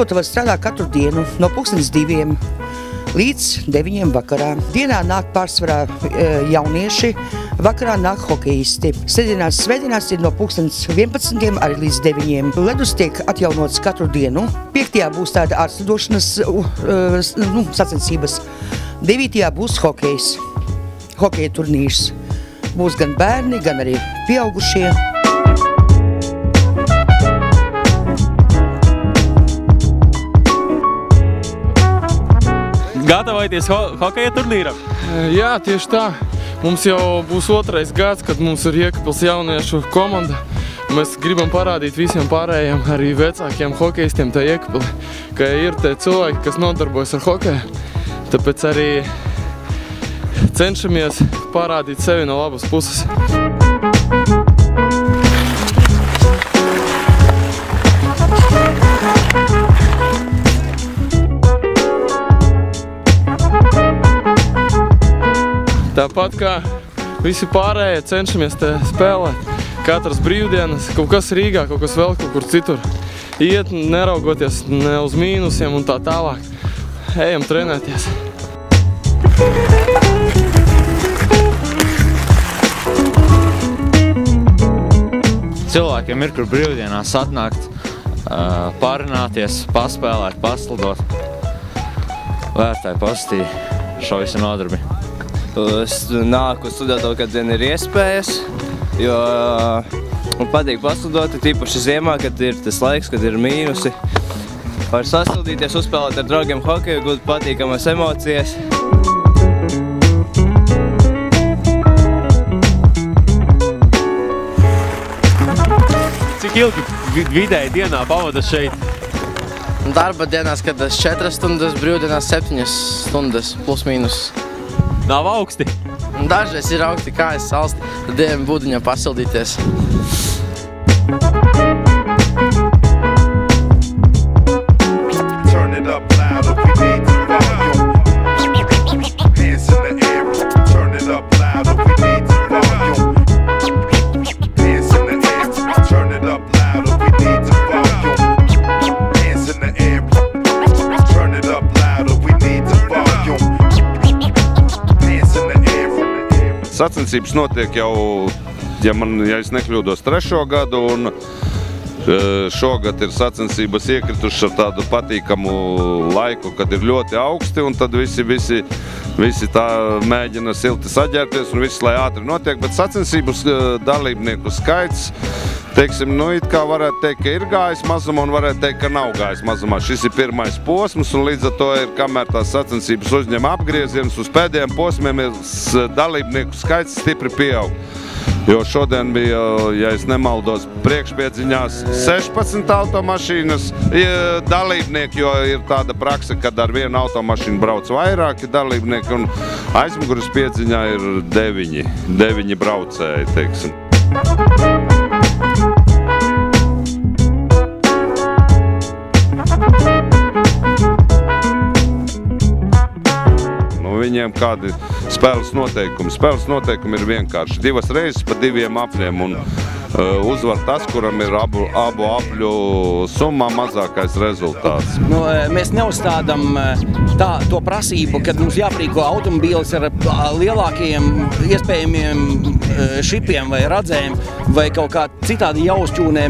Sporta var strādāt katru dienu no 2:00 līdz 9:00 vakarā. Dienā nāk pārsvarā jaunieši, vakarā nāk hokejisti. Svētdienās ir no 11:00 arī līdz 9:00. Ledus tiek atjaunots katru dienu. 5. būs tāda ārslidošanas sacensības. 9. būs hokejs, hokeja turnīrs. Būs gan bērni, gan arī pieaugušie. Gatavojaties hokeja turnīram? Jā, tieši tā. Mums jau būs 2. gads, kad mums ir Jēkabpils jauniešu komanda. Mēs gribam parādīt visiem pārējiem, arī vecākiem hokejistiem tā Jēkabpilī, ka ir tie cilvēki, kas nodarbojas ar hokeju. Tāpēc arī cenšamies parādīt sevi no labas puses. Tāpat kā visi pārējie cenšamies te spēlēt. Katras brīvdienas, kaut kas Rīgā, kaut kas vēl kaut kur citur. Iet, neraugoties ne uz mīnusiem un tā tālāk. Ejam trenēties. Cilvēkiem ir, kur brīvdienās atnākt, parunāties, paspēlēt, paslidot. Vērtēju pozitīvi šo visu nodarbi. Es nāku studēt, kad vien ir iespējas, jo man patīk paslidot, tīpaši ziemā, kad ir tas laiks, kad ir mīnusi. Var sasildīties, uzspēlēt ar draugiem hokeju, gūt patīkamas emocijas. Cik ilgi vidēji dienā pavadas šeit? Darba dienās, kad 4 stundas, brīvdienās 7 stundas, plus mīnus. Nav augsti? Dažreiz ir augsti kājas salsti, tad ejam būdiņā pasildīties. Sacensības notiek jau, ja es nekļūdos, 3. gadu, un šogad ir sacensības iekritušas ar tādu patīkamu laiku, kad ir ļoti augsti, un tad visi tā mēģina silti saģērties, un viss, lai ātri notiek, bet sacensības dalībnieku skaits, teiksim, it kā varētu teikt, ka ir gājis mazumā, un varētu teikt, ka nav gājis mazumā. Šis ir 1. posms, un līdz ar to ir, kamēr tās sacensības uzņem apgriezienus, uz pēdējiem posmiem ir dalībnieku skaits stipri pieaug. Jo šodien bija, ja es nemaldos, priekšpiedziņās 16 automašīnas dalībnieki, jo ir tāda praksa, kad ar vienu automašīnu brauc vairāki dalībnieki, un aizmugures piedziņā ir 9 braucēji, teiksim. Viņiem kādi spēles noteikumi. Spēles noteikumi ir vienkārši 2 reizes pa 2 apļiem, un uzvar tas, kuram ir abu apļu summā mazākais rezultāts. Mēs neuzstādām to prasību, kad mums jāprīko automobīlis ar lielākiem iespējamiem šipiem vai radzēm vai kaut kā citādi jāuzķūnē.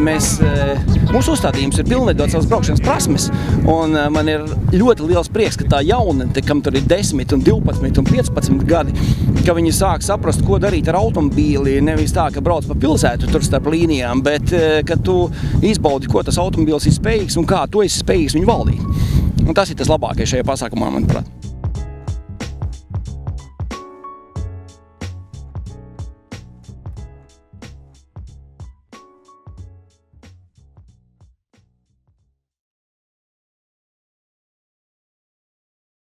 Mūsu uzstādījums ir pilnveidot savas braukšanas prasmes, un man ir ļoti liels prieks, ka tā jaunate, kam tur ir 10 un 12 un 15 gadi, ka viņi sāk saprast, ko darīt ar automobīli, nevis tā, ka brauc pa pilsētu tur starp līnijām, bet ka tu izbaudi, ko tas automobīls ir spējīgs un kā tu esi spējīgs viņu valdīt. Un tas ir tas labākais šajā pasākumā, manuprāt.